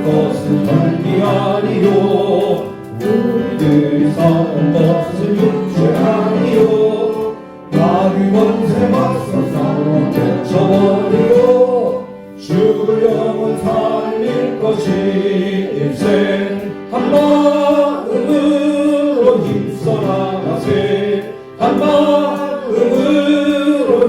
것은 혈기 아니요 우리들이 싸운 것은 육체 아니요 마귀 권세 맞서 싸워 깨쳐버리고 죽을 영혼 살릴 것이 일생 한 마음으로 힘써 나가세 한 마음으로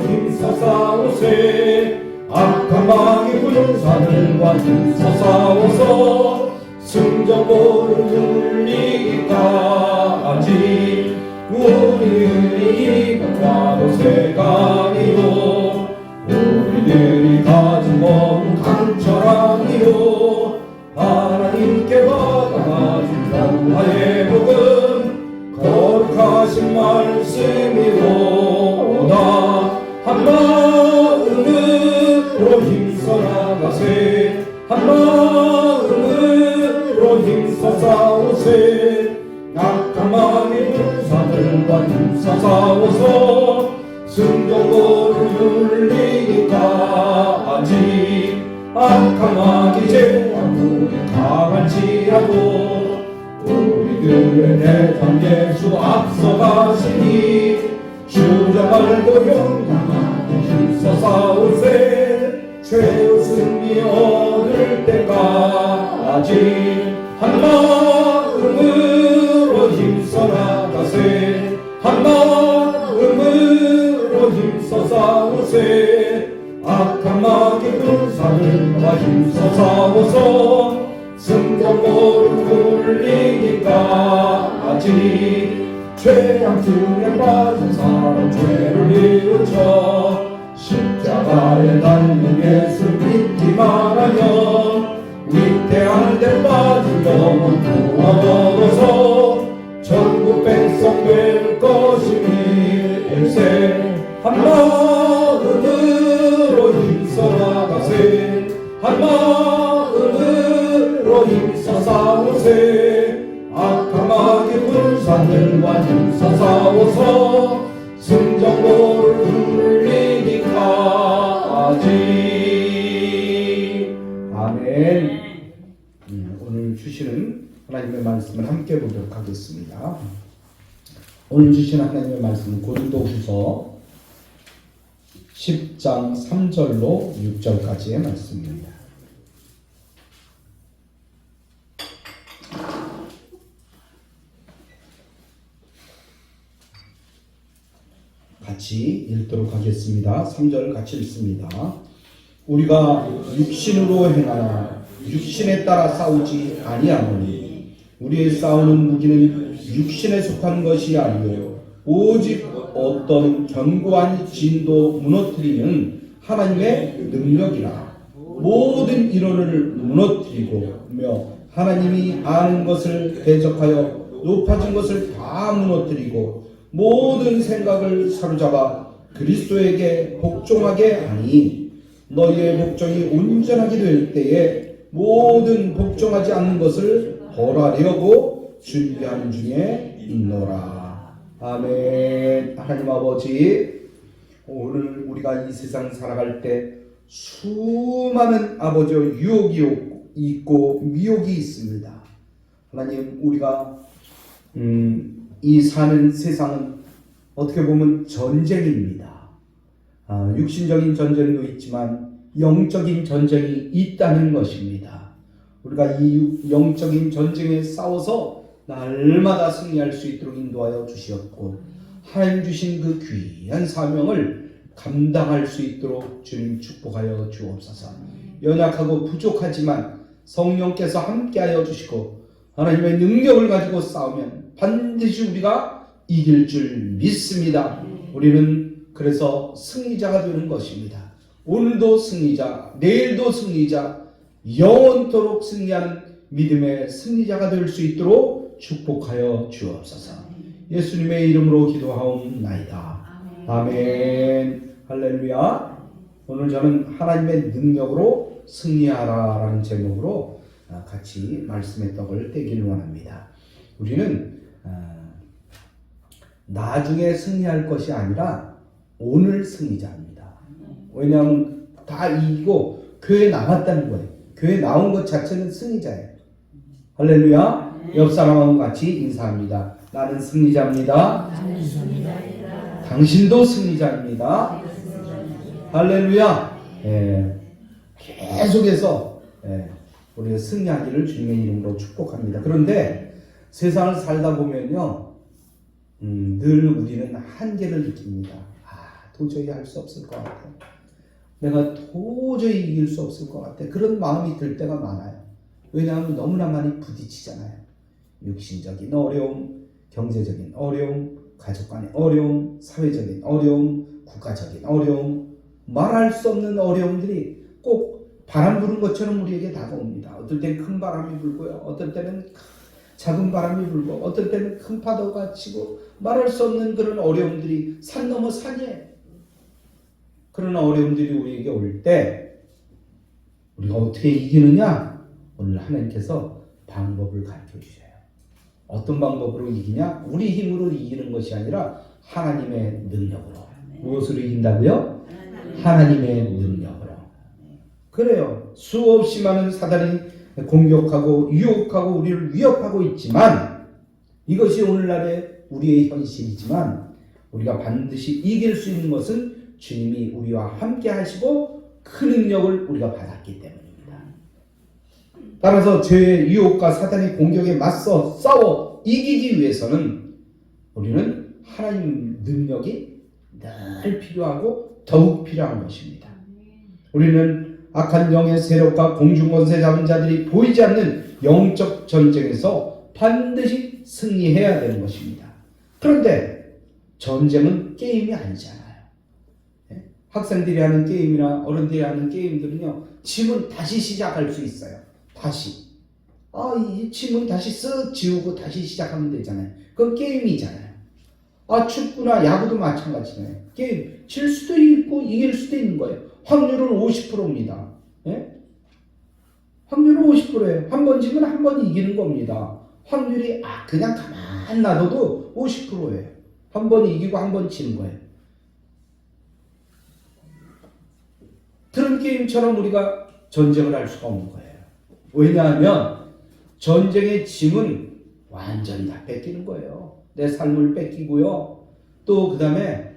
힘써 싸우세 악한 마귀 군사들과 힘써 싸워서 승전보를 눌리기까지 우리의 이것과도 세간이요 우리들이 가진 몸 강철아니요 하나님께 받아가진 평화의 복음 거룩하신 말씀이로다 한 마음으로 힘써 나가세 한 마음으로 힘써 싸우세 악한 마귀 군사들과 힘써 싸워서 승전보를 눌리기까지 악한 마귀 제왕들이 강할지라도 우리들의 대장 예수 앞서가시니 주저 말고 용감하게 힘써 싸우세 최후 승리 얻을 때까지 한 마음으로 힘써 나가세 한 마음으로 힘써 싸우세 악한 마귀 군사들과 힘써 싸워서 승전보를 굴리기까지 죄악증에 빠진 사람 죄를 뉘우쳐 십자가에 달린 예수 믿기만 하면 위태한 데 빠진 영혼 구원 얻어서 천국 백성 될 것이니 일생 한 마음으로 힘써 나가세 한 마음으로 힘써 싸우세 악한 마귀 군사들과 힘써 싸워서 승전보를 눌리기까지. 아멘. 오늘 주시는 하나님의 말씀을 함께 보도록 하겠습니다. 오늘 주시는 하나님의 말씀은 고린도후서 10장 3절로 6절까지의 말씀입니다. 같이 읽도록 하겠습니다. 3절 같이 읽습니다. 우리가 육신으로 행하나 육신에 따라 싸우지 아니하노니 우리의 싸우는 무기는 육신에 속한 것이 아니요 오직 어떤 견고한 진도 무너뜨리는 하나님의 능력이라 모든 이론을 무너뜨리고며 하나님이 아는 것을 대적하여 높아진 것을 다 무너뜨리고 모든 생각을 사로잡아 그리스도에게 복종하게 하니 너희의 복종이 온전하게 될 때에 모든 복종하지 않는 것을 벌하려고 준비하는 중에 있노라. 아멘. 하나님 아버지, 오늘 우리가 이 세상 살아갈 때 수많은 아버지의 유혹이 있고 미혹이 있습니다. 하나님, 우리가 이 사는 세상은 어떻게 보면 전쟁입니다. 육신적인 전쟁도 있지만 영적인 전쟁이 있다는 것입니다. 우리가 이 영적인 전쟁에 싸워서 날마다 승리할 수 있도록 인도하여 주시었고 하나님 주신 그 귀한 사명을 감당할 수 있도록 주님 축복하여 주옵소서. 연약하고 부족하지만 성령께서 함께하여 주시고 하나님의 능력을 가지고 싸우면 반드시 우리가 이길 줄 믿습니다. 우리는 그래서 승리자가 되는 것입니다. 오늘도 승리자, 내일도 승리자, 영원토록 승리하는 믿음의 승리자가 될 수 있도록 축복하여 주옵소서. 예수님의 이름으로 기도하옵나이다. 아멘. 할렐루야. 오늘 저는 하나님의 능력으로 승리하라라는 제목으로 같이 말씀의 떡을 떼기를 원합니다. 우리는 나중에 승리할 것이 아니라 오늘 승리자입니다. 왜냐하면 다 이기고 교회에 남았다는 거예요. 교회 나온 것 자체는 승리자예요. 할렐루야. 옆 사람하고 같이 인사합니다. 나는 승리자입니다. 당신도 승리자입니다. 할렐루야. 예. 계속해서 우리가 승리하기를 주님의 이름으로 축복합니다. 그런데 세상을 살다 보면요, 늘 우리는 한계를 느낍니다. 도저히 할 수 없을 것 같아. 내가 도저히 이길 수 없을 것 같아. 그런 마음이 들 때가 많아요. 왜냐하면 너무나 많이 부딪히잖아요. 육신적인 어려움, 경제적인 어려움, 가족 간의 어려움, 사회적인 어려움, 국가적인 어려움, 말할 수 없는 어려움들이 꼭 바람 부는 것처럼 우리에게 다가옵니다. 어떨 때는 큰 바람이 불고요. 어떨 때는 작은 바람이 불고, 어떨 때는 큰 파도가 치고, 말할 수 없는 그런 어려움들이 산 넘어 산이에요. 그런 어려움들이 우리에게 올 때 우리가 어떻게 이기느냐? 오늘 하나님께서 방법을 가르쳐 주셔요. 어떤 방법으로 이기냐? 우리 힘으로 이기는 것이 아니라 하나님의 능력으로. 무엇으로 이긴다고요? 하나님의 능력으로. 그래요. 수없이 많은 사단이 공격하고 유혹하고 우리를 위협하고 있지만, 이것이 오늘날의 우리의 현실이지만, 우리가 반드시 이길 수 있는 것은 주님이 우리와 함께 하시고 그 능력을 우리가 받았기 때문입니다. 따라서 죄의 유혹과 사단의 공격에 맞서 싸워 이기기 위해서는 우리는 하나님 능력이 늘 필요하고 더욱 필요한 것입니다. 우리는 악한 영의 세력과 공중권세 잡은 자들이 보이지 않는 영적 전쟁에서 반드시 승리해야 되는 것입니다. 그런데 전쟁은 게임이 아니잖아요. 학생들이 하는 게임이나 어른들이 하는 게임들은요, 지면 다시 시작할 수 있어요. 다시. 이 지문 다시 쓱 지우고 다시 시작하면 되잖아요. 그건 게임이잖아요. 축구나 야구도 마찬가지잖아요. 게임. 질 수도 있고 이길 수도 있는 거예요. 확률은 50%입니다. 예? 확률은 50%예요. 한 번 지면 한 번 이기는 겁니다. 확률이 그냥 가만 놔둬도 50%예요. 한 번 이기고 한 번 지는 거예요. 그런 게임처럼 우리가 전쟁을 할 수가 없는 거예요. 왜냐하면 전쟁의 짐은 완전히 다 뺏기는 거예요. 내 삶을 뺏기고요. 또 그 다음에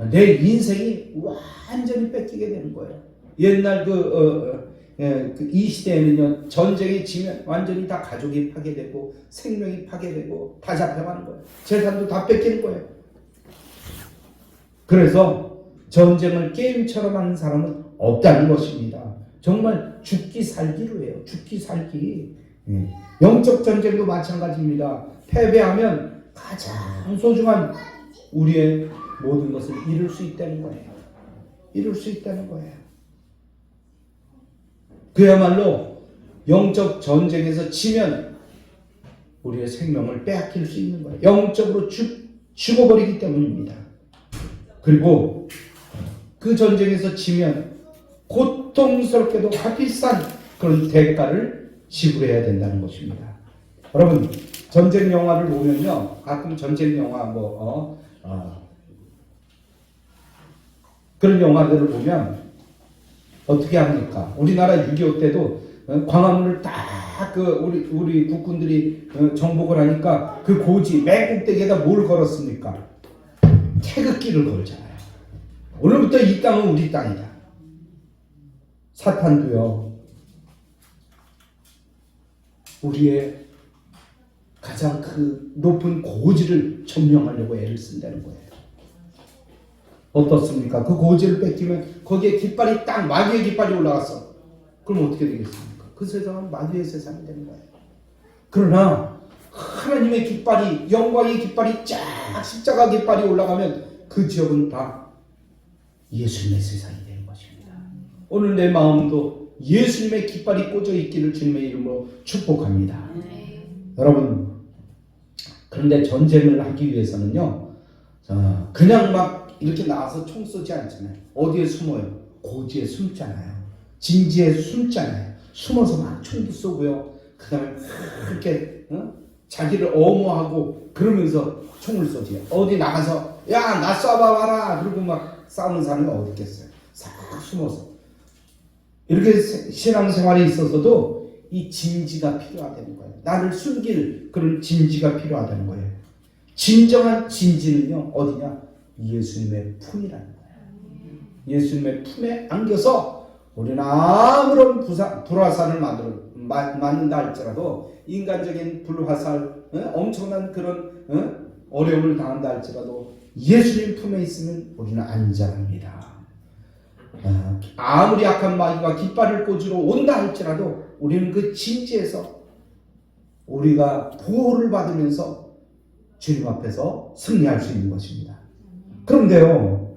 내 인생이 완전히 뺏기게 되는 거예요. 옛날 이 시대에는요, 전쟁에 지면 완전히 다 가족이 파괴되고 생명이 파괴되고 다 잡혀가는 거예요. 재산도 다 뺏기는 거예요. 그래서 전쟁을 게임처럼 하는 사람은 없다는 것입니다. 정말 죽기 살기로 해요. 죽기 살기. 영적 전쟁도 마찬가지입니다. 패배하면 가장 소중한 우리의 모든 것을 잃을 수 있다는 거예요. 잃을 수 있다는 거예요. 그야말로 영적 전쟁에서 지면 우리의 생명을 빼앗길 수 있는 거예요. 영적으로 죽어버리기 때문입니다. 그리고 그 전쟁에서 지면 고통스럽게도 값비싼 그런 대가를 지불해야 된다는 것입니다. 여러분, 전쟁 영화를 보면요, 가끔 전쟁 영화 그런 영화들을 보면 어떻게 합니까? 우리나라 6.25 때도 광화문을 딱 우리 국군들이 정복을 하니까 그 고지 맨 꼭대기에다 뭘 걸었습니까? 태극기를 걸잖아요. 오늘부터 이 땅은 우리 땅이다. 사탄도요, 우리의 가장 그 높은 고지를 점령하려고 애를 쓴다는 거예요. 어떻습니까? 그 고지를 뺏기면 거기에 깃발이 딱 마귀의 깃발이 올라갔어. 그럼 어떻게 되겠습니까? 그 세상은 마귀의 세상이 되는 거예요. 그러나 하나님의 깃발이, 영광의 깃발이 쫙 십자가 깃발이 올라가면 그 지역은 다 예수님의 세상이 되는 것입니다. 오늘 내 마음도 예수님의 깃발이 꽂혀 있기를 주님의 이름으로 축복합니다. 여러분, 그런데 전쟁을 하기 위해서는요, 그냥 막 이렇게 나와서 총 쏘지 않잖아요. 어디에 숨어요? 고지에 숨잖아요. 진지에 숨잖아요. 숨어서 막 총도 쏘고요. 그 다음에 그렇게 자기를 엄호하고 그러면서 총을 쏘지. 어디 나가서 야, 나 쏴봐봐라 그러고 막 싸우는 사람이 어디 있겠어요. 싹 숨어서. 이렇게 신앙생활에 있어서도 이 진지가 필요하다는 거예요. 나를 숨길 그런 진지가 필요하다는 거예요. 진정한 진지는요, 어디냐? 예수님의 품이라는 거예요. 예수님의 품에 안겨서 우리는 아무런 불화살을 맞는다 할지라도, 인간적인 불화살, 엄청난 그런 어려움을 당한다 할지라도 예수님 품에 있으면 우리는 안전합니다. 아무리 악한 마귀가 깃발을 꽂으러 온다 할지라도 우리는 그 진지에서 우리가 보호를 받으면서 주님 앞에서 승리할 수 있는 것입니다. 그런데요,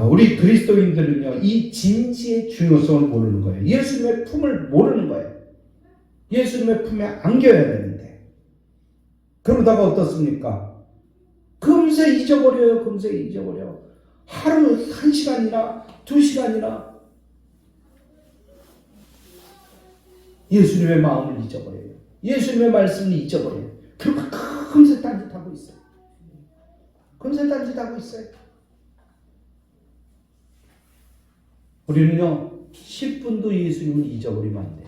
우리 그리스도인들은요, 이 진지의 중요성을 모르는 거예요. 예수님의 품을 모르는 거예요. 예수님의 품에 안겨야 되는데, 그러다가 어떻습니까? 금세 잊어버려요. 금세 잊어버려. 하루 1시간이나 2시간이나 예수님의 마음을 잊어버려요. 예수님의 말씀을 잊어버려요. 그리고 금세 딴짓하고 있어요. 금세 딴짓하고 있어요. 우리는요, 10분도 예수님을 잊어버리면 안 돼요.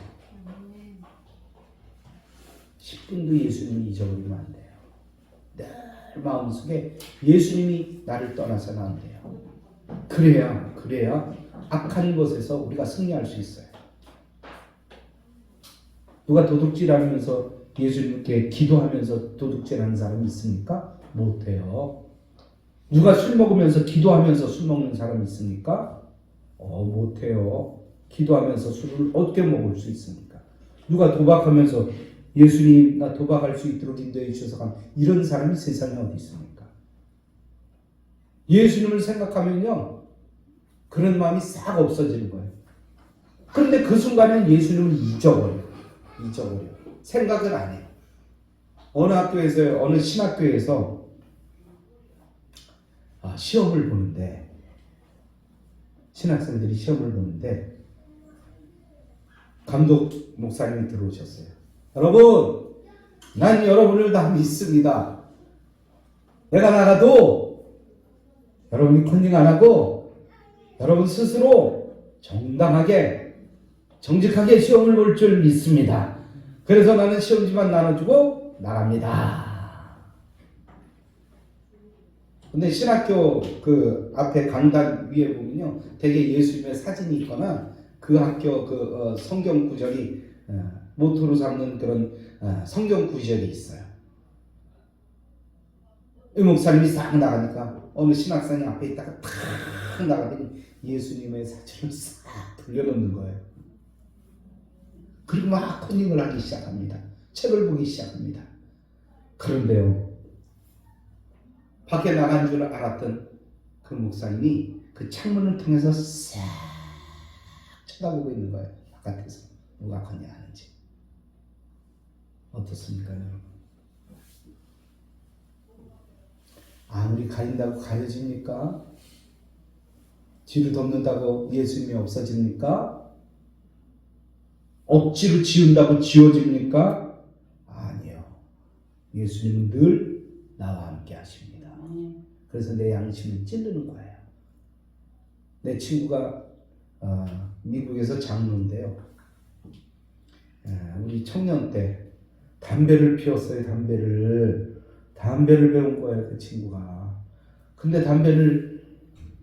10분도 예수님을 잊어버리면 안 돼요. 늘 마음속에 예수님이 나를 떠나서는 안 돼요. 그래야 악한 것에서 우리가 승리할 수 있어요. 누가 도둑질하면서 예수님께 기도하면서 도둑질하는 사람이 있습니까? 못해요. 누가 술 먹으면서 기도하면서 술 먹는 사람이 있습니까? 못해요. 기도하면서 술을 어떻게 먹을 수 있습니까? 누가 도박하면서 예수님 나 도박할 수 있도록 인도해 주셔서 이런 사람이 세상에 어디 있습니까? 예수님을 생각하면요, 그런 마음이 싹 없어지는 거예요. 그런데 그 순간에 예수님을 잊어버려. 생각을 안 해요. 어느 학교에서, 어느 신학교에서 시험을 보는데, 신학생들이 시험을 보는데 감독 목사님이 들어오셨어요. 여러분, 난 여러분을 다 믿습니다. 내가 나가도 여러분이 컨닝 안 하고 여러분 스스로 정당하게 정직하게 시험을 볼 줄 믿습니다. 그래서 나는 시험지만 나눠주고 나갑니다. 근데 신학교 그 앞에 강단 위에 보면요, 되게 예수님의 사진이 있거나 그 학교 성경 구절이 모토로 삼는 그런 성경 구절이 있어요. 이 목사님이 싹 나가니까 어느 신학생이 앞에 있다가 탁 나가더니 예수님의 사진을 싹 돌려놓는 거예요. 그리고 막 컨닝을 하기 시작합니다. 책을 보기 시작합니다. 그런데요, 밖에 나간 줄 알았던 그 목사님이 그 창문을 통해서 싹 쳐다보고 있는 거예요. 바깥에서 누가 컨닝하는지. 어떻습니까, 여러분? 아무리 가린다고 가려집니까? 뒤를 덮는다고 예수님이 없어집니까? 억지로 지운다고 지워집니까? 아니요. 예수님은 늘 나와 함께 하십니다. 그래서 내 양심을 찌르는 거예요. 내 친구가 미국에서 장로인데요, 우리 청년 때 담배를 피웠어요. 담배를 배운 거예요, 그 친구가. 근데 담배를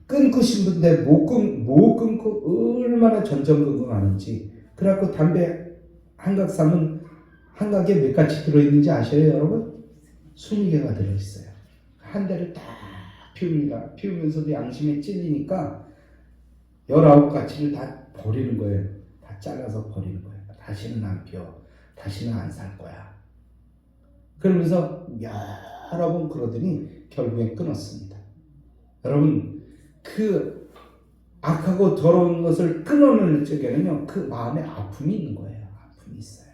끊고 싶은데 못 끊고 얼마나 전전긍긍하는지. 그래갖고 담배 한 각 사면 한 각에 몇 가지 들어있는지 아셔요, 여러분? 20개가 들어있어요. 한 대를 딱 피웁니다. 피우면서도 양심에 찔리니까 19가지를 다 버리는 거예요. 다 잘라서 버리는 거예요. 다시는 안 피워. 다시는 안 살 거야. 그러면서 여러 번 그러더니 결국엔 끊었습니다. 여러분, 그 악하고 더러운 것을 끊어낼 적에는요, 그 마음에 아픔이 있는 거예요. 아픔이 있어요.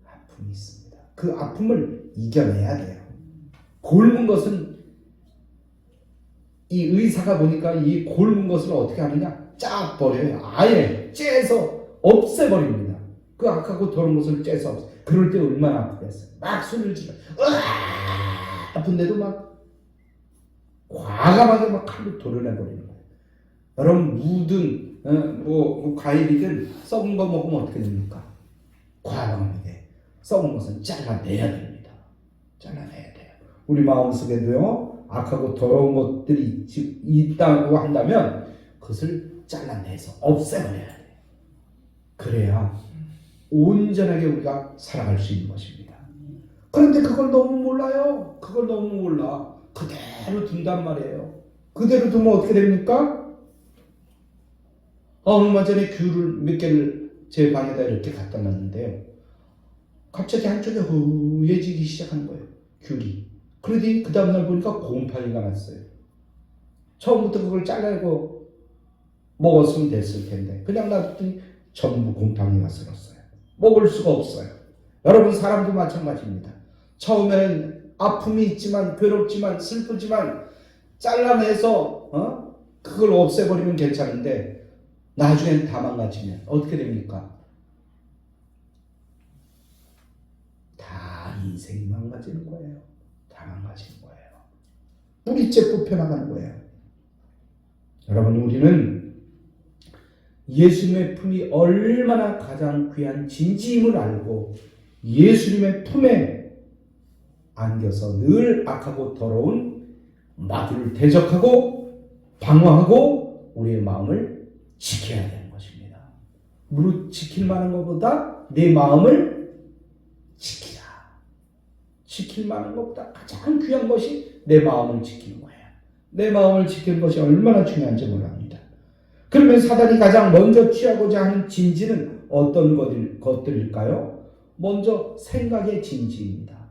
아픔이 있습니다. 그 아픔을 이겨내야 돼요. 곪은 것은, 이 의사가 보니까 이 곪은 것을 어떻게 하느냐? 쫙 버려요. 아예 째서 없애버립니다. 그 악하고 더러운 것을 째서 없애. 그럴 때 얼마나 아프겠어요. 막 소리를 지르. 아픈데도 막 과감하게 막 칼로 도려내버리는 거예요. 여러분 무든 뭐 과일이든 썩은 거 먹으면 어떻게 됩니까? 과방이 돼. 썩은 것은 잘라내야 됩니다. 잘라내야 돼요. 우리 마음속에도요 악하고 더러운 것들이 있다고 한다면 그것을 잘라내서 없애버려야 돼요. 그래야 온전하게 우리가 살아갈 수 있는 것입니다. 그런데 그걸 너무 몰라요. 그걸 너무 몰라. 그대로 둔단 말이에요. 그대로 두면 어떻게 됩니까? 얼마 전에 귤을 몇 개를 제 방에다 이렇게 갖다 놨는데요. 갑자기 한쪽에 흐얘지기 시작한 거예요. 귤이. 그러더니 그 다음날 보니까 곰팡이가 났어요. 처음부터 그걸 잘라내고 먹었으면 됐을 텐데 그냥 놔뒀더니 전부 곰팡이가 쓸었어요. 먹을 수가 없어요. 여러분 사람도 마찬가지입니다. 처음에는 아픔이 있지만 괴롭지만 슬프지만 잘라내서 그걸 없애버리면 괜찮은데 나중엔 다 망가지면 어떻게 됩니까? 다 인생이 망가지는 거예요. 다 망가지는 거예요. 뿌리째 뽑혀나가는 거예요. 여러분 우리는 예수님의 품이 얼마나 가장 귀한 진지임을 알고 예수님의 품에 안겨서 늘 악하고 더러운 마귀를 대적하고 방어하고 우리의 마음을 지켜야 되는 것입니다. 무릇 지킬 만한 것보다 내 마음을 지키라. 지킬 만한 것보다 가장 귀한 것이 내 마음을 지키는 거예요. 내 마음을 지키는 것이 얼마나 중요한지 모릅니다. 그러면 사단이 가장 먼저 취하고자 하는 진지는 어떤 것들일까요? 먼저 생각의 진지입니다.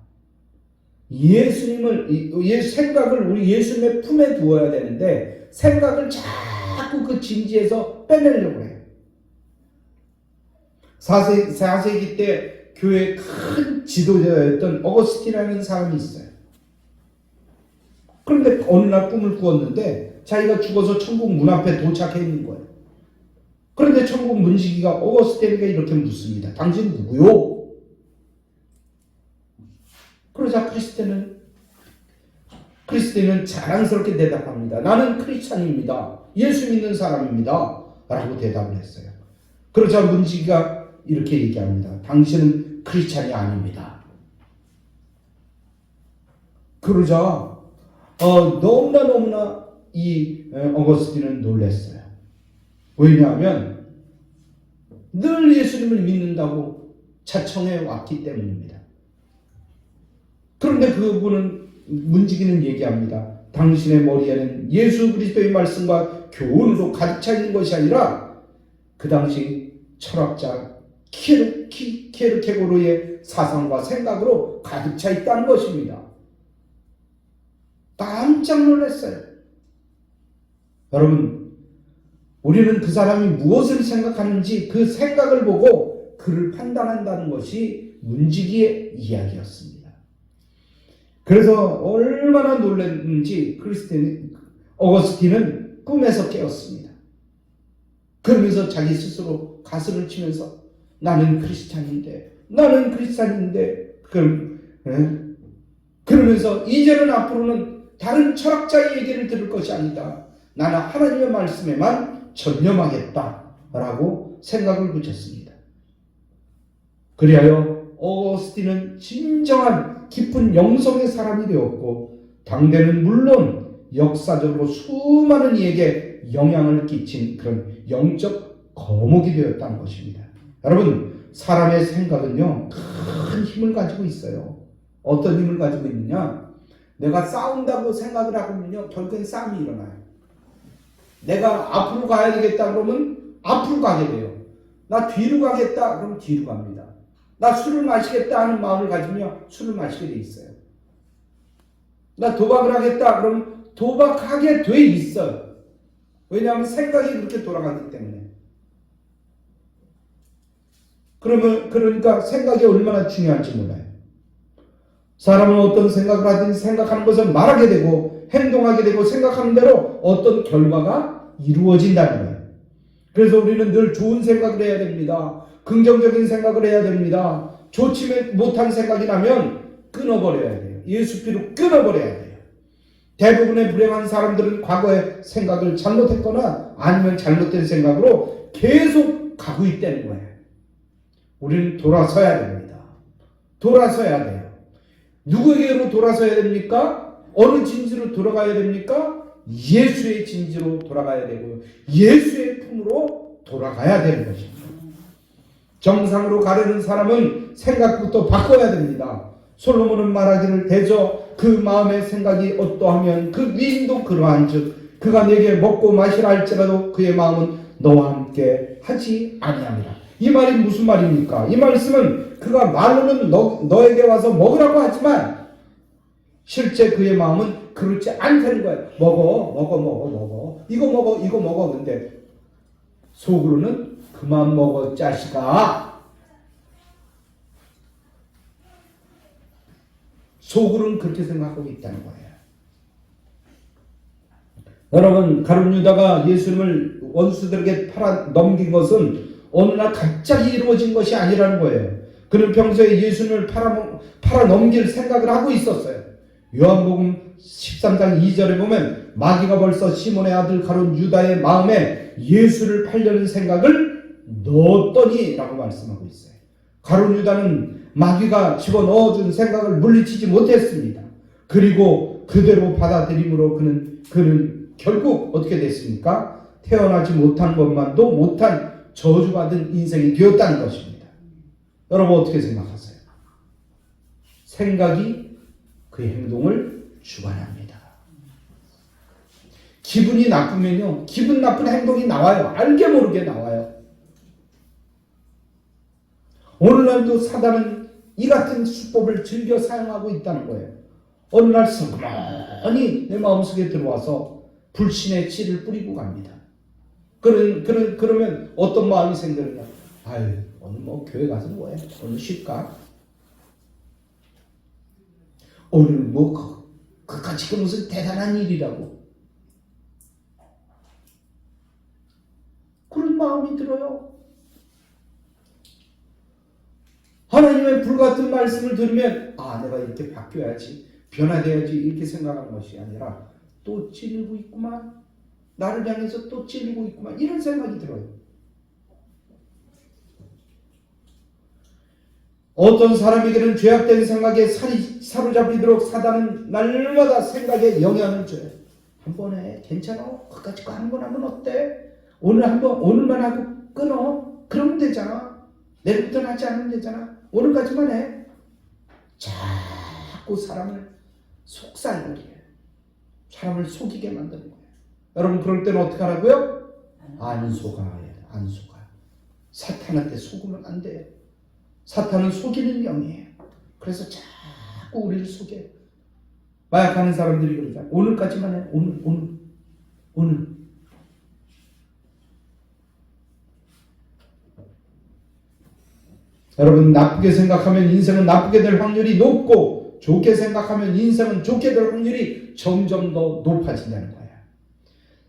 생각을 우리 예수님의 품에 두어야 되는데 생각을 자꾸 그 진지에서 빼내려고 해요. 4세기 때 교회의 큰 지도자였던 어거스틴이라는 사람이 있어요. 그런데 어느 날 꿈을 꾸었는데 자기가 죽어서 천국 문 앞에 도착해 있는 거예요. 그런데 천국 문지기가 어거스틴에게 이렇게 묻습니다. 당신 누구요? 그러자 크리스티는 자랑스럽게 대답합니다. 나는 크리스찬입니다. 예수 믿는 사람입니다. 라고 대답을 했어요. 그러자 문지기가 이렇게 얘기합니다. 당신은 크리스찬이 아닙니다. 그러자 너무나 이 어거스틴은 놀랐어요. 왜냐하면 늘 예수님을 믿는다고 자청해 왔기 때문입니다. 그런데 그분은 문지기는 얘기합니다. 당신의 머리에는 예수 그리스도의 말씀과 교훈으로 가득 차 있는 것이 아니라 그 당시 철학자 키에르케고르의 사상과 생각으로 가득 차 있다는 것입니다. 깜짝 놀랐어요. 여러분, 우리는 그 사람이 무엇을 생각하는지 그 생각을 보고 그를 판단한다는 것이 문지기의 이야기였습니다. 그래서 얼마나 놀랐는지 어거스틴은 꿈에서 깨었습니다. 그러면서 자기 스스로 가슴을 치면서 나는 크리스찬인데 그러면서 이제는 앞으로는 다른 철학자의 얘기를 들을 것이 아니다. 나는 하나님의 말씀에만 전념하겠다라고 생각을 붙였습니다. 그리하여 어거스틴은 진정한 깊은 영성의 사람이 되었고 당대는 물론 역사적으로 수많은 이에게 영향을 끼친 그런 영적 거목이 되었다는 것입니다. 여러분, 사람의 생각은요 큰 힘을 가지고 있어요. 어떤 힘을 가지고 있느냐? 내가 싸운다고 생각을 하면요 결국엔 싸움이 일어나요. 내가 앞으로 가야 되겠다 그러면 앞으로 가게 돼요. 나 뒤로 가겠다 그러면 뒤로 갑니다. 나 술을 마시겠다 하는 마음을 가지면 술을 마시게 돼 있어요. 나 도박을 하겠다 그러면 도박하게 돼 있어요. 왜냐하면 생각이 그렇게 돌아가기 때문에. 그러니까 생각이 얼마나 중요한지 몰라요. 사람은 어떤 생각을 하든지 생각하는 것을 말하게 되고 행동하게 되고 생각하는 대로 어떤 결과가 이루어진다는 거예요. 그래서 우리는 늘 좋은 생각을 해야 됩니다. 긍정적인 생각을 해야 됩니다. 좋지 못한 생각이 나면 끊어버려야 돼요. 예수 피로 끊어버려야 돼요. 대부분의 불행한 사람들은 과거의 생각을 잘못했거나 아니면 잘못된 생각으로 계속 가고 있다는 거예요. 우리는 돌아서야 됩니다. 돌아서야 돼요. 누구에게로 돌아서야 됩니까? 어느 진지로 돌아가야 됩니까? 예수의 진지로 돌아가야 되고요. 예수의 품으로 돌아가야 되는 것입니다. 정상으로 가려는 사람은 생각부터 바꿔야 됩니다. 솔로몬은 말하기를 대저 그 마음의 생각이 어떠하면 그 위인도 그러한즉 그가 내게 먹고 마시라 할지라도 그의 마음은 너와 함께 하지 아니함이라. 이 말이 무슨 말입니까? 이 말씀은 그가 말로는 너에게 와서 먹으라고 하지만 실제 그의 마음은 그렇지 않다는 거예요. 먹어. 이거 먹어. 근데 속으로는 그만 먹어 자식아. 속으로는 그렇게 생각하고 있다는 거예요. 여러분, 가룟 유다가 예수님을 원수들에게 팔아 넘긴 것은 어느 날 갑자기 이루어진 것이 아니라는 거예요. 그는 평소에 예수님을 팔아 넘길 생각을 하고 있었어요. 요한복음 13장 2절에 보면 마귀가 벌써 시몬의 아들 가룟 유다의 마음에 예수를 팔려는 생각을 넣었더니 라고 말씀하고 있어요. 가룟 유다는 마귀가 집어넣어준 생각을 물리치지 못했습니다. 그리고 그대로 받아들임으로 그는 결국 어떻게 됐습니까? 태어나지 못한 것만도 못한 저주받은 인생이 되었다는 것입니다. 여러분 어떻게 생각하세요? 생각이 그의 행동을 주관합니다. 기분이 나쁘면요, 기분 나쁜 행동이 나와요. 알게 모르게 나와요. 오늘날도 사단은 이 같은 수법을 즐겨 사용하고 있다는 거예요. 어느 날 서그머니 내 마음속에 들어와서 불신의 씨를 뿌리고 갑니다. 그러면 어떤 마음이 생기느냐? 아유, 오늘 뭐 교회 가서 뭐해? 오늘 쉴까? 오늘 뭐 그까짓 무슨 대단한 일이라고. 그런 마음이 들어요. 하나님의 불같은 말씀을 들으면 내가 이렇게 바뀌어야지, 변화돼야지 이렇게 생각하는 것이 아니라 또 찔리고 있구만, 나를 향해서 또 찔리고 있구만, 이런 생각이 들어요. 어떤 사람에게는 죄악된 생각에 사로잡히도록 사단은 날마다 생각에 영향을 줘요. 한 번에 괜찮아? 그까짓 거 한 번 하면 어때? 오늘만 하고 끊어? 그러면 되잖아. 내일부터는 하지 않으면 되잖아. 오늘까지만 해. 자꾸 사람을 속삭이게 해요. 사람을 속이게 만드는 거예요. 여러분 그럴 때는 어떻게 하라고요? 안 속아야 돼. 안 속아. 사탄한테 속으면 안 돼요. 사탄은 속이는 영이에요. 그래서 자꾸 우리를 속여요. 마약하는 사람들이 그러잖아요. 오늘까지만 해. 오늘. 여러분 나쁘게 생각하면 인생은 나쁘게 될 확률이 높고 좋게 생각하면 인생은 좋게 될 확률이 점점 더 높아진다는 거예요.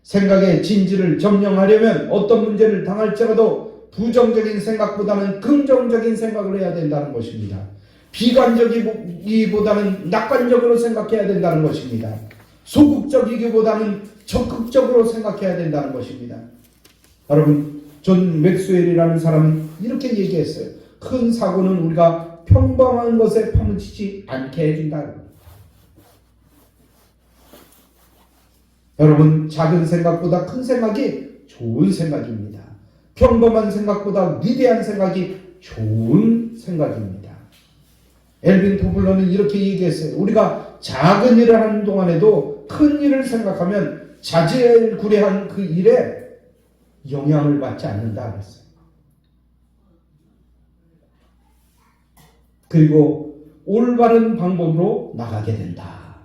생각의 진지를 점령하려면 어떤 문제를 당할지라도 부정적인 생각보다는 긍정적인 생각을 해야 된다는 것입니다. 비관적이기보다는 낙관적으로 생각해야 된다는 것입니다. 소극적이기보다는 적극적으로 생각해야 된다는 것입니다. 여러분 존 맥스웰이라는 사람은 이렇게 얘기했어요. 큰 사고는 우리가 평범한 것에 파묻히지 않게 해준다. 여러분 작은 생각보다 큰 생각이 좋은 생각입니다. 평범한 생각보다 위대한 생각이 좋은 생각입니다. 엘빈 토블러는 이렇게 얘기했어요. 우리가 작은 일을 하는 동안에도 큰 일을 생각하면 자질구레한 그 일에 영향을 받지 않는다 그랬어요. 그리고 올바른 방법으로 나가게 된다.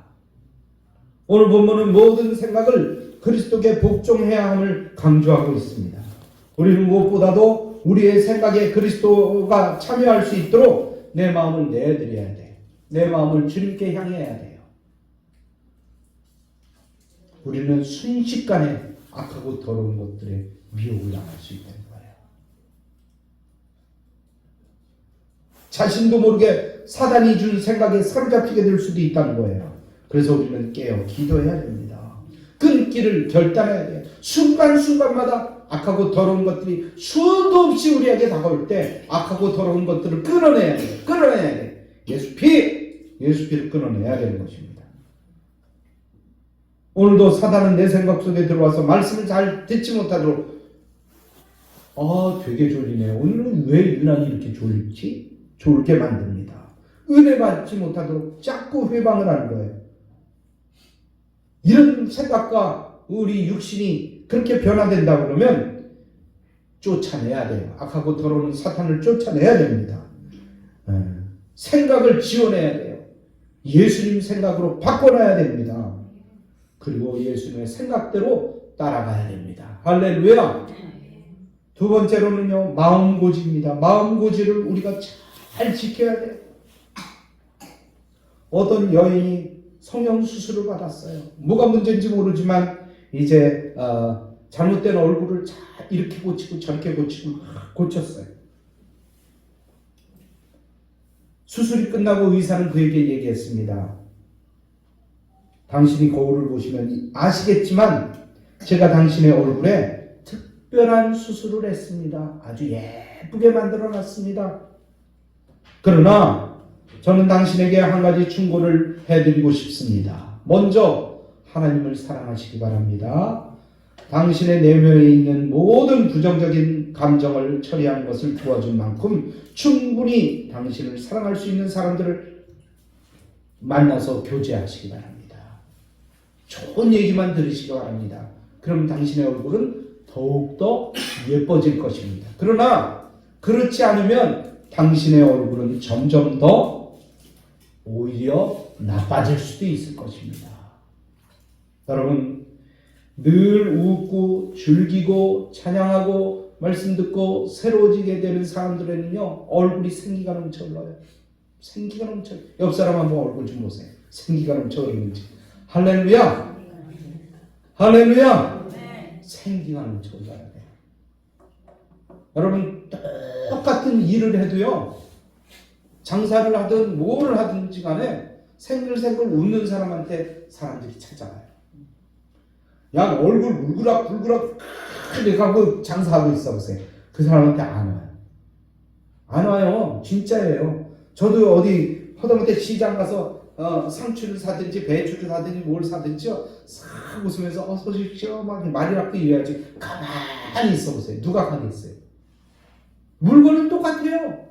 오늘 본문은 모든 생각을 그리스도께 복종해야 함을 강조하고 있습니다. 우리는 무엇보다도 우리의 생각에 그리스도가 참여할 수 있도록 내 마음을 내드려야 돼요. 내 마음을 주님께 향해야 돼요. 우리는 순식간에 악하고 더러운 것들에 미혹을 당할 수 있다는 거예요. 자신도 모르게 사단이 준 생각에 사로잡히게 될 수도 있다는 거예요. 그래서 우리는 깨어 기도해야 됩니다. 끊기를 결단해야 돼요. 순간순간마다 악하고 더러운 것들이 수도 없이 우리에게 다가올 때 악하고 더러운 것들을 끊어내야 돼요. 끊어내야 돼요. 예수 피를 끊어내야 되는 것입니다. 오늘도 사단은 내 생각 속에 들어와서 말씀을 잘 듣지 못하도록 되게 졸리네. 오늘은 왜 유난히 이렇게 졸지? 졸게 만듭니다. 은혜 받지 못하도록 자꾸 회방을 하는 거예요. 이런 생각과 우리 육신이 그렇게 변화된다 그러면 쫓아내야 돼요. 악하고 더러운 사탄을 쫓아내야 됩니다. 생각을 지워내야 돼요. 예수님 생각으로 바꿔놔야 됩니다. 그리고 예수님의 생각대로 따라가야 됩니다. 할렐루야. 두 번째로는요, 마음고지입니다. 마음고지를 우리가 잘 지켜야 돼요. 어떤 여인이 성형수술을 받았어요. 뭐가 문제인지 모르지만 이제 잘못된 얼굴을 잘 이렇게 고치고 저렇게 고치고 고쳤어요. 수술이 끝나고 의사는 그에게 얘기했습니다. 당신이 거울을 보시면 아시겠지만 제가 당신의 얼굴에 특별한 수술을 했습니다. 아주 예쁘게 만들어놨습니다. 그러나 저는 당신에게 한 가지 충고를 해드리고 싶습니다. 먼저 하나님을 사랑하시기 바랍니다. 당신의 내면에 있는 모든 부정적인 감정을 처리하는 것을 도와준 만큼 충분히 당신을 사랑할 수 있는 사람들을 만나서 교제하시기 바랍니다. 좋은 얘기만 들으시기 바랍니다. 그럼 당신의 얼굴은 더욱더 예뻐질 것입니다. 그러나 그렇지 않으면 당신의 얼굴은 점점 더 오히려 나빠질 수도 있을 것입니다. 여러분, 늘 웃고 즐기고 찬양하고 말씀 듣고 새로워지게 되는 사람들에는요, 얼굴이 생기가 넘쳐 흘러요. 생기가 넘쳐. 옆 사람 한번 얼굴 좀 보세요. 생기가 넘쳐 흐르는지. 할렐루야. 할렐루야. 생기가 넘쳐 흘러야 돼요. 여러분, 똑같은 일을 해도요, 장사를 하든 뭘 하든지 간에 생글생글 웃는 사람한테 사람들이 찾아와요. 야, 얼굴 울그락불그락 이렇게 하고 장사하고 있어 보세요. 그 사람한테 안 와요. 안 와요. 진짜예요. 저도 어디 허다못해 시장 가서 상추를 사든지 배추를 사든지 뭘 사든지요, 싹 웃으면서 어서 오십시오 막 말이라도 이래야지 가만히 있어 보세요. 누가 가겠어요? 물건은 똑같아요.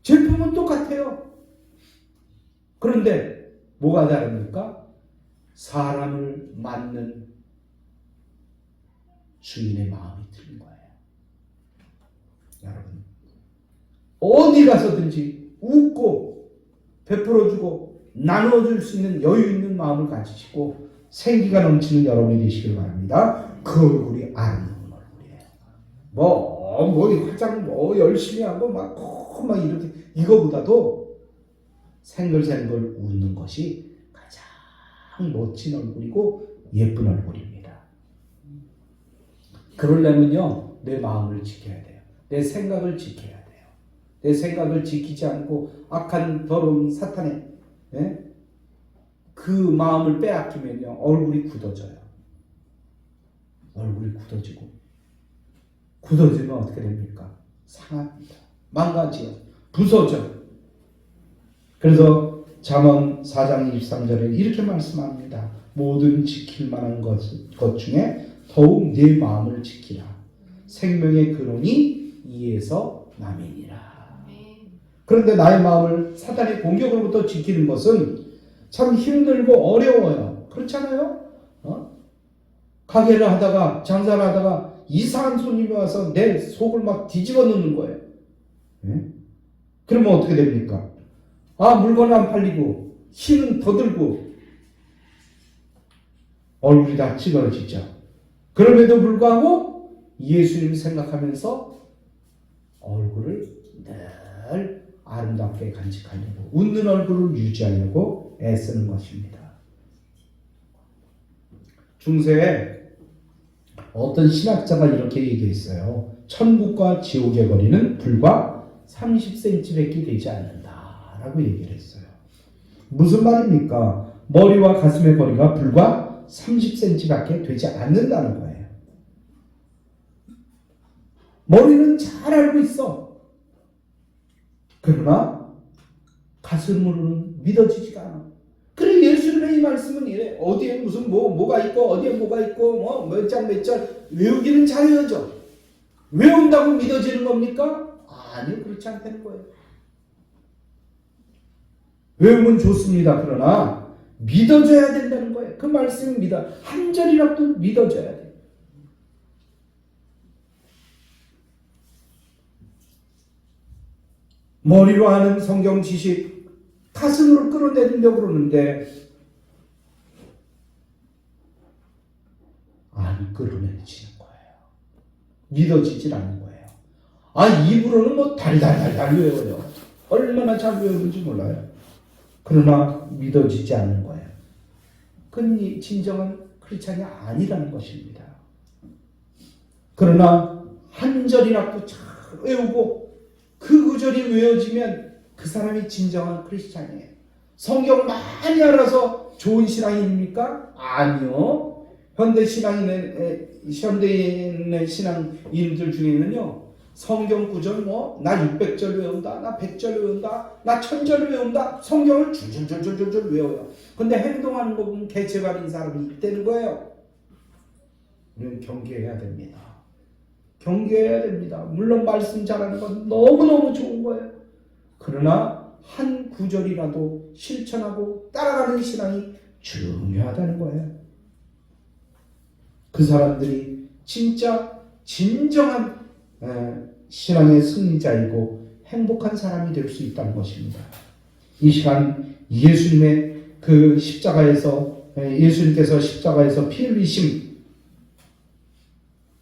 제품은 똑같아요. 그런데 뭐가 다릅니까? 사람을 맞는 주인의 마음이 틀린 거예요. 여러분, 어디 가서든지 웃고 베풀어주고 나누어줄 수 있는 여유 있는 마음을 가지시고 생기가 넘치는 여러분이 되시길 바랍니다. 그 얼굴이 아름다운 얼굴이에요. 뭐 화장 열심히 하고 막 이렇게, 이거보다도 생글생글 웃는 것이 가장 멋진 얼굴이고 예쁜 얼굴입니다. 그러려면요, 내 마음을 지켜야 돼요. 내 생각을 지켜야 돼요. 내 생각을 지키지 않고 악한 더러운 사탄의 그 마음을 빼앗기면요, 얼굴이 굳어져요. 얼굴이 굳어지면 어떻게 됩니까? 상합니다. 망가져요. 부서져요. 그래서 잠언 4장 23절에 이렇게 말씀합니다. 모든 지킬 만한 것 중에 더욱 내 마음을 지키라. 생명의 근원이 이에서 남이니라. 그런데 나의 마음을 사탄의 공격으로부터 지키는 것은 참 힘들고 어려워요. 그렇잖아요? 가게를 하다가 장사를 하다가 이상한 손님이 와서 내 속을 막 뒤집어 놓는 거예요. 그러면 어떻게 됩니까? 물건 안 팔리고 힘은 더 들고 얼굴이 다 찌그러지죠. 그럼에도 불구하고 예수님 생각하면서 얼굴을 늘 아름답게 간직하려고, 웃는 얼굴을 유지하려고 애쓰는 것입니다. 중세에 어떤 신학자가 이렇게 얘기했어요. 천국과 지옥의 거리는 불과 30cm밖에 되지 않는다라고 얘기를 했어요. 무슨 말입니까? 머리와 가슴의 거리가 불과 30cm밖에 되지 않는다는 거예요. 머리는 잘 알고 있어. 그러나 가슴으로는 믿어지지가 않아. 그래 예수님의 이 말씀은 이래. 어디에 무슨 뭐가 있고 어디에 뭐가 있고 몇 장 몇 절 외우기는 잘 외워져. 외운다고 믿어지는 겁니까? 아니요, 그렇지 않다는 거예요. 외우면 좋습니다. 그러나 믿어줘야 된다는 거예요. 그 말씀을 한 절이라도 믿어줘야 돼요. 머리로 하는 성경 지식 가슴으로 끌어내리려고 그러는데 안 끌어내리지는 거예요. 믿어지질 않는 거예요. 입으로는 뭐 달달달달 외워요. 얼마나 잘 외우는지 몰라요. 그러나 믿어지지 않는 거예요. 그건 진정한 크리스찬이 아니라는 것입니다. 그러나 한 절이라도 잘 외우고 그 구절이 외워지면 그 사람이 진정한 크리스찬이에요. 성경 많이 알아서 좋은 신앙인입니까? 아니요. 현대인의 신앙인들 중에는요, 성경 구절 나 600절 외운다, 나 100절 외운다, 나 1000절 외운다, 성경을 줄줄줄줄줄 외워요. 근데 행동하는 거 보면 개체발인 사람이 있다는 거예요. 우리는 경계해야 됩니다. 경계해야 됩니다. 물론 말씀 잘하는 건 너무너무 좋은 거예요. 그러나 한 구절이라도 실천하고 따라가는 신앙이 중요하다는 거예요. 그 사람들이 진짜 진정한 신앙의 승리자이고 행복한 사람이 될 수 있다는 것입니다. 이 시간 예수님의 그 예수님께서 십자가에서 피 흘리심,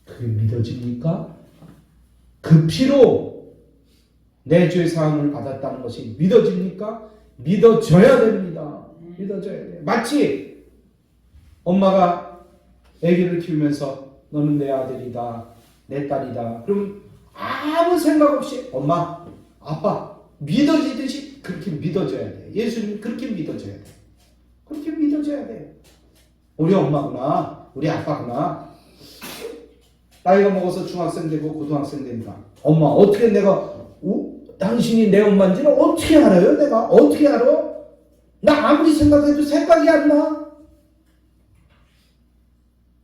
그게 믿어집니까? 그 피로 내 죄 사함을 받았다는 것이 믿어집니까? 믿어져야 됩니다. 믿어져야 돼요. 마치 엄마가 아기를 키우면서 너는 내 아들이다, 내 딸이다. 그럼 아무 생각 없이 엄마, 아빠 믿어지듯이 그렇게 믿어져야 돼요. 예수님 그렇게 믿어져야 돼요. 그렇게 믿어져야 돼요. 우리 엄마구나, 우리 아빠구나. 나이가 먹어서 중학생 되고 고등학생 되니까 엄마 어떻게 당신이 내 엄마인지는 어떻게 알아요? 내가 어떻게 알아? 나 아무리 생각해도 생각이 안 나.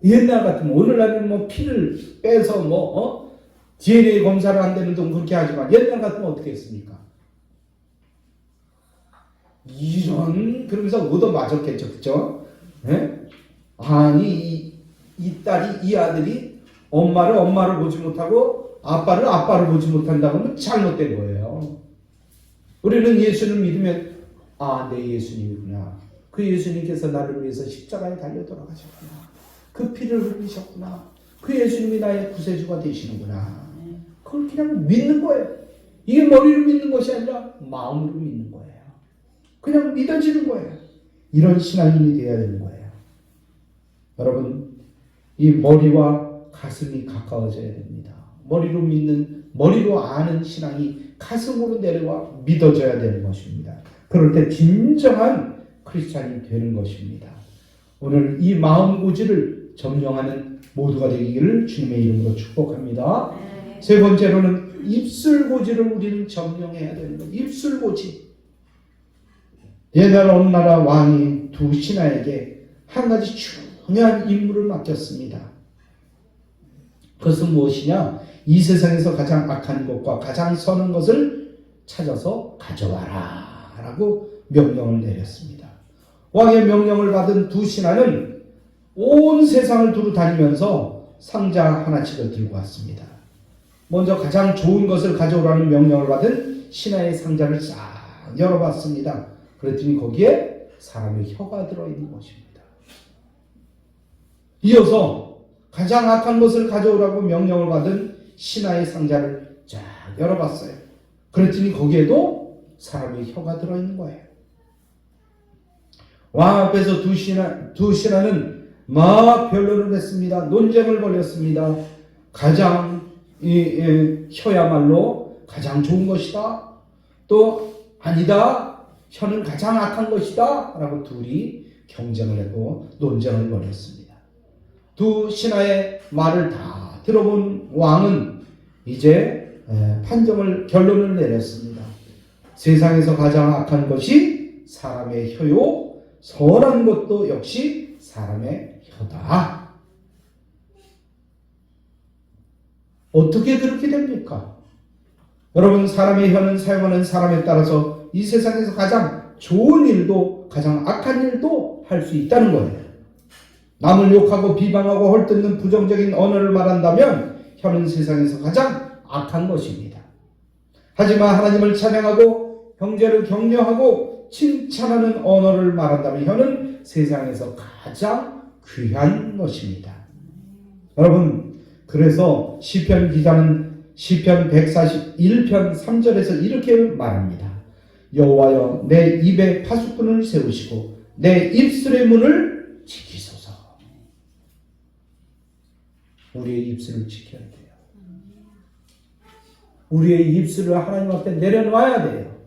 옛날 같으면 오늘날은 피를 빼서 DNA 검사를 한다는 동 그렇게 하지만 옛날 같으면 어떻게 했습니까? 그러면서 얻어 맞았겠죠, 그죠? 네? 아니 이 딸이 이 아들이 엄마를 보지 못하고 아빠를 보지 못한다고 하면 잘못된 거예요. 우리는 예수를 믿으면 내 예수님이구나. 그 예수님께서 나를 위해서 십자가에 달려 돌아가셨구나. 그 피를 흘리셨구나. 그 예수님이 나의 구세주가 되시는구나. 그걸 그냥 믿는 거예요. 이게 머리로 믿는 것이 아니라 마음으로 믿는 거예요. 그냥 믿어지는 거예요. 이런 신앙인이 되어야 되는 거예요. 여러분, 이 머리와 가슴이 가까워져야 됩니다. 머리로 아는 신앙이 가슴으로 내려와 믿어져야 되는 것입니다. 그럴 때 진정한 크리스찬이 되는 것입니다. 오늘 이 마음 고지를 점령하는 모두가 되기를 주님의 이름으로 축복합니다. 세 번째로는 입술 고지를 우리는 점령해야 되는 거예요. 입술 고지. 옛날 어느 나라 왕이 두 신하에게 한 가지 중요한 임무를 맡겼습니다. 그것은 무엇이냐? 이 세상에서 가장 악한 것과 가장 선한 것을 찾아서 가져와라 라고 명령을 내렸습니다. 왕의 명령을 받은 두 신하는 온 세상을 두루 다니면서 상자 하나씩을 들고 왔습니다. 먼저 가장 좋은 것을 가져오라는 명령을 받은 신하의 상자를 싹 열어봤습니다. 그랬더니 거기에 사람의 혀가 들어있는 것입니다. 이어서 가장 악한 것을 가져오라고 명령을 받은 신하의 상자를 쫙 열어봤어요. 그랬더니 거기에도 사람의 혀가 들어있는 거예요. 왕 앞에서 두 신하는 막 변론을 했습니다. 논쟁을 벌였습니다. 가장 혀야말로 가장 좋은 것이다. 또 아니다. 혀는 가장 악한 것이다 라고 둘이 경쟁을 했고 논쟁을 벌였습니다. 두 신하의 말을 다 들어본 왕은 이제 결론을 내렸습니다. 세상에서 가장 악한 것이 사람의 혀요, 선한 것도 역시 사람의 혀다. 어떻게 그렇게 됩니까? 여러분, 사람의 혀는 사용하는 사람에 따라서 이 세상에서 가장 좋은 일도 가장 악한 일도 할 수 있다는 거예요. 남을 욕하고 비방하고 헐뜯는 부정적인 언어를 말한다면 혀는 세상에서 가장 악한 것입니다. 하지만 하나님을 찬양하고 형제를 격려하고 칭찬하는 언어를 말한다면 혀는 세상에서 가장 귀한 것입니다. 여러분, 그래서 시편 기자는 시편 141편 3절에서 이렇게 말합니다. 여호와여, 내 입에 파수꾼을 세우시고 내 입술의 문을 지키소서. 우리의 입술을 지켜야 돼요. 우리의 입술을 하나님 앞에 내려놔야 돼요.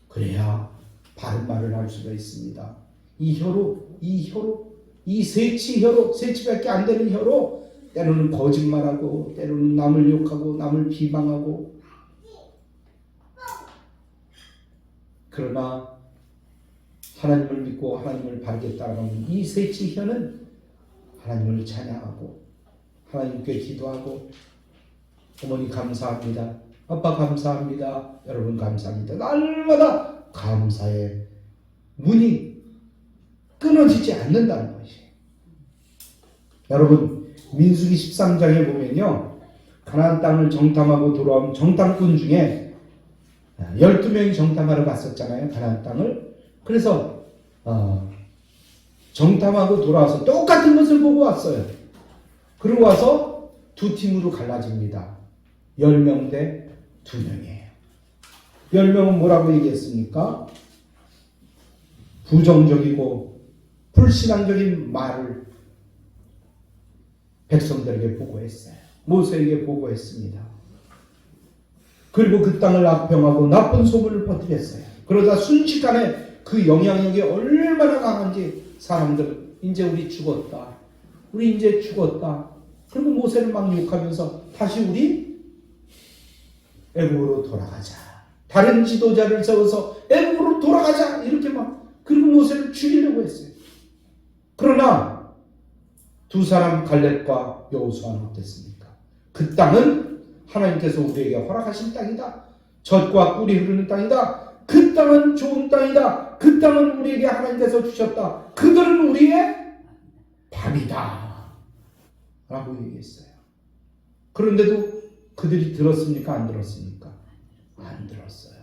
그래야 바른 말을 할 수가 있습니다. 이 세치밖에 안 되는 혀로 때로는 거짓말하고 때로는 남을 욕하고 남을 비방하고, 그러나 하나님을 믿고 하나님을 바르게 따라가면 이 세치 혀는 하나님을 찬양하고 하나님께 기도하고, 어머니 감사합니다, 아빠 감사합니다, 여러분 감사합니다, 날마다 감사의 문이 끊어지지 않는다는 것이. 여러분, 민수기 13장에 보면요, 가나안 땅을 정탐하고 돌아온 정탐꾼 중에 12명이 정탐하러 갔었잖아요, 가나안 땅을. 그래서 정탐하고 돌아와서 똑같은 것을 보고 왔어요. 그리고 와서 두 팀으로 갈라집니다. 10명 대 2명이에요. 10명은 뭐라고 얘기했습니까? 부정적이고 불신앙적인 말을 백성들에게 보고했어요. 모세에게 보고했습니다. 그리고 그 땅을 악평하고 나쁜 소문을 퍼뜨렸어요. 그러다 순식간에 그 영향력이 얼마나 강한지 사람들, 이제 우리 죽었다, 우리 이제 죽었다. 그리고 모세를 막 욕하면서 다시 우리 애국으로 돌아가자, 다른 지도자를 세워서 애국으로 돌아가자, 이렇게 막, 그리고 모세를 죽이려고 했어요. 그러나 두 사람 갈렙과 여호수아는 어땠습니까? 그 땅은 하나님께서 우리에게 허락하신 땅이다, 젖과 꿀이 흐르는 땅이다, 그 땅은 좋은 땅이다, 그 땅은 우리에게 하나님께서 주셨다, 그들은 우리의 밥이다 라고 얘기했어요. 그런데도 그들이 들었습니까? 안 들었습니까? 안 들었어요.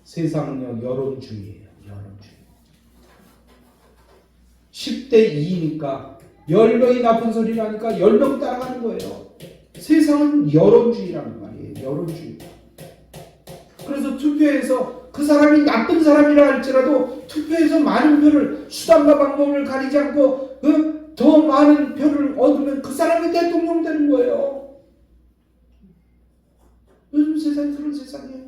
세상은요, 여론주의예요. 여론주의. 10대 2니까 10명이 나쁜 소리를 하니까 10명 따라가는 거예요. 세상은 여론주의라는 말이에요. 여론주의. 그래서 투표에서 그 사람이 나쁜 사람이라 할지라도 투표에서 많은 표를, 수단과 방법을 가리지 않고 더 많은 표를 얻으면 그 사람이 대통령 되는 거예요. 요즘 세상이 그런 세상이에요.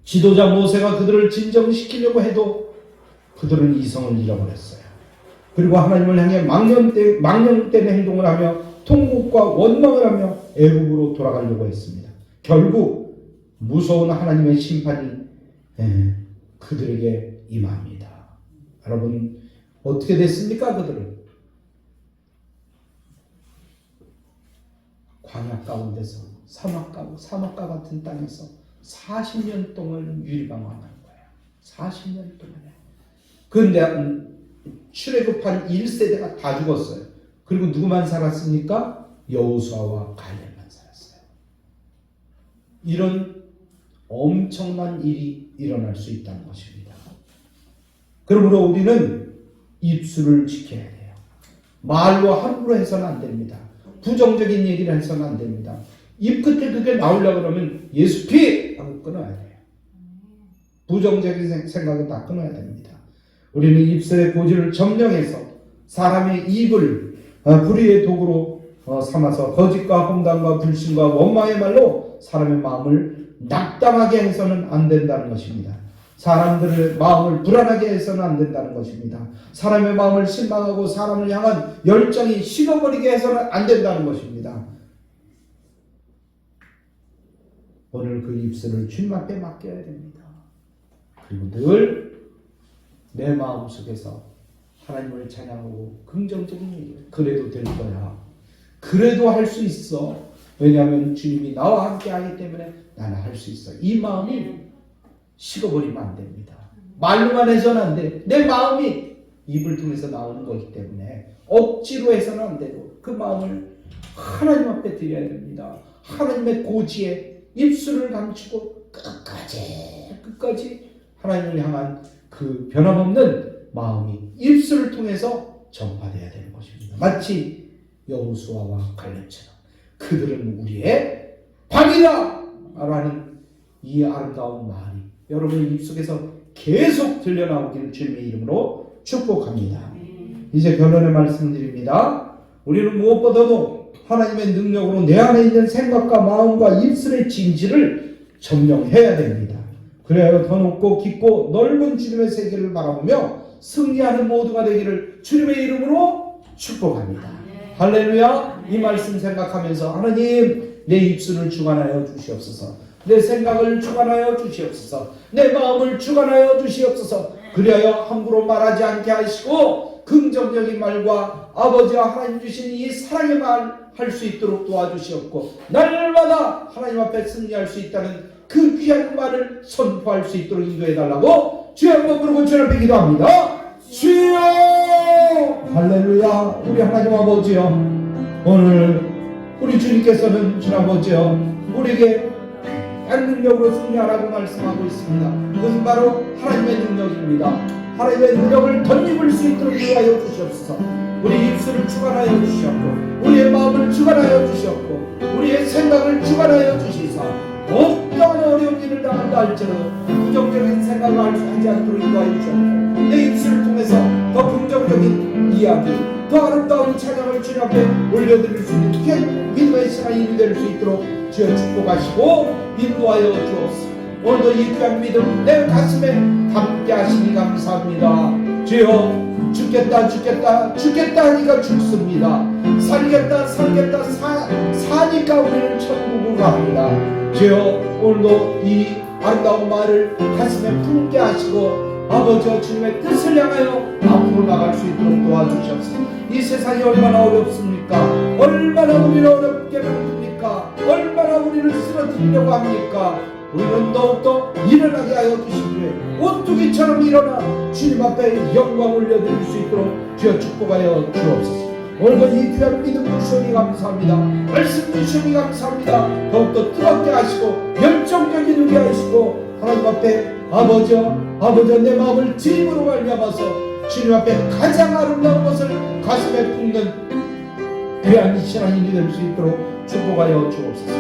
지도자 모세가 그들을 진정시키려고 해도 그들은 이성을 잃어버렸어요. 그리고 하나님을 향해 망령된 행동을 하며 통곡과 원망을 하며 애국으로 돌아가려고 했습니다. 결국 무서운 하나님의 심판이 그들에게 임합니다. 여러분, 어떻게 됐습니까? 그들은 광야 가운데서 사막과 같은 땅에서 40년 동안 유리방황하는 거예요. 40년 동안에. 그런데 출애굽한 1세대가 다 죽었어요. 그리고 누구만 살았습니까? 여호수아와 갈렙만 살았어요. 이런 엄청난 일이 일어날 수 있다는 것입니다. 그러므로 우리는 입술을 지켜야 돼요. 말로 함부로 해서는 안 됩니다. 부정적인 얘기를 해서는 안 됩니다. 입 끝에 그게 나오려고 그러면 예수 피! 하고 끊어야 돼요. 부정적인 생각은 다 끊어야 됩니다. 우리는 입술의 고지를 점령해서 사람의 입을 불의의 도구로 삼아서 거짓과 험담과 불신과 원망의 말로 사람의 마음을 낙담하게 해서는 안 된다는 것입니다. 사람들의 마음을 불안하게 해서는 안 된다는 것입니다. 사람의 마음을 실망하고 사람을 향한 열정이 식어버리게 해서는 안 된다는 것입니다. 오늘 그 입술을 주님 앞에 맡겨야 됩니다. 그리고 늘 내 마음속에서 하나님을 찬양하고 긍정적인 얘기를 그래도 될 거야. 그래도 할 수 있어. 왜냐하면 주님이 나와 함께 하기 때문에 나는 할 수 있어. 이 마음이 식어버리면 안 됩니다. 말로만 해서는 안 돼. 내 마음이 입을 통해서 나오는 거기 때문에 억지로 해서는 안 되고 그 마음을 하나님 앞에 드려야 됩니다. 하나님의 고지에 입술을 감추고 끝까지 하나님을 향한 그 변함없는 마음이 입술을 통해서 전파되어야 되는 것입니다. 마치 여호수아와 갈렙처럼 그들은 우리의 방이다 라는 이 아름다운 말이 여러분의 입속에서 계속 들려나오기를 주님의 이름으로 축복합니다. 이제 결론의 말씀드립니다. 우리는 무엇보다도 하나님의 능력으로 내 안에 있는 생각과 마음과 입술의 진지를 점령해야 됩니다. 그래야 더 높고 깊고 넓은 주님의 세계를 바라보며 승리하는 모두가 되기를 주님의 이름으로 축복합니다. 할렐루야. 이 말씀 생각하면서 하나님 내 입술을 주관하여 주시옵소서. 내 생각을 주관하여 주시옵소서. 내 마음을 주관하여 주시옵소서. 그리하여 함부로 말하지 않게 하시고 긍정적인 말과 아버지와 하나님 주신 이 사랑의 말 할 수 있도록 도와주시옵고 날마다 하나님 앞에 승리할 수 있다는 그 귀한 말을 선포할 수 있도록 인도해달라고 주여 한번 부르고 주님 앞에 기도합니다. 주여 할렐루야. 우리 하나님 아버지여, 오늘 우리 주님께서는 주님 아버지여 우리에게 한 능력으로 승리하라고 말씀하고 있습니다. 그것은 바로 하나님의 능력입니다. 하나님의 능력을 덧입을 수 있도록 인도하여 주시옵소서. 우리 입술을 주관하여 주시옵고 우리의 마음을 주관하여 주시옵고 우리의 생각을 주관하여 주시사 어떠한 어려운 일을 당한다 할지라도 부정적인 생각을 하지 않도록 인도하여 주시옵고 내 입술을 통해서 더 긍정적인 이야기, 더 아름다운 찬양을 주님 앞에 올려드릴 수 있는 귀한 믿음의 시간이 될 수 있도록 주여 축복하시고 인도하여 주옵소서. 오늘도 이 귀한 믿음 내 가슴에 담게 하시니 감사합니다. 주여 죽겠다 하니까 죽습니다. 살겠다 사니까 우리는 천국으로 갑니다. 주여 오늘도 이 아름다운 말을 가슴에 품게 하시고 아버지와 주님의 뜻을 향하여 앞으로 나갈 수 있도록 도와주시옵소서. 이 세상이 얼마나 어렵습니까? 얼마나 우리를 어렵게 만듭니까? 얼마나 우리를 쓰러뜨리려고 합니까? 우리는 더욱더 일어나게 하여 주시기에 오뚜기처럼 일어나 주님 앞에 영광 올려드릴 수 있도록 주여 축복하여 주옵소서. 오늘도 이 귀한 믿음 주시니 감사합니다. 말씀 주시니 감사합니다. 더욱더 뜨겁게 하시고 열정적인 우리 하시고 하나님 앞에 아버지여 내 마음을 드림으로 말미암아서 주님 앞에 가장 아름다운 것을 가슴에 품는 귀한 이 신앙인이 될 수 있도록 축복하여 주옵소서.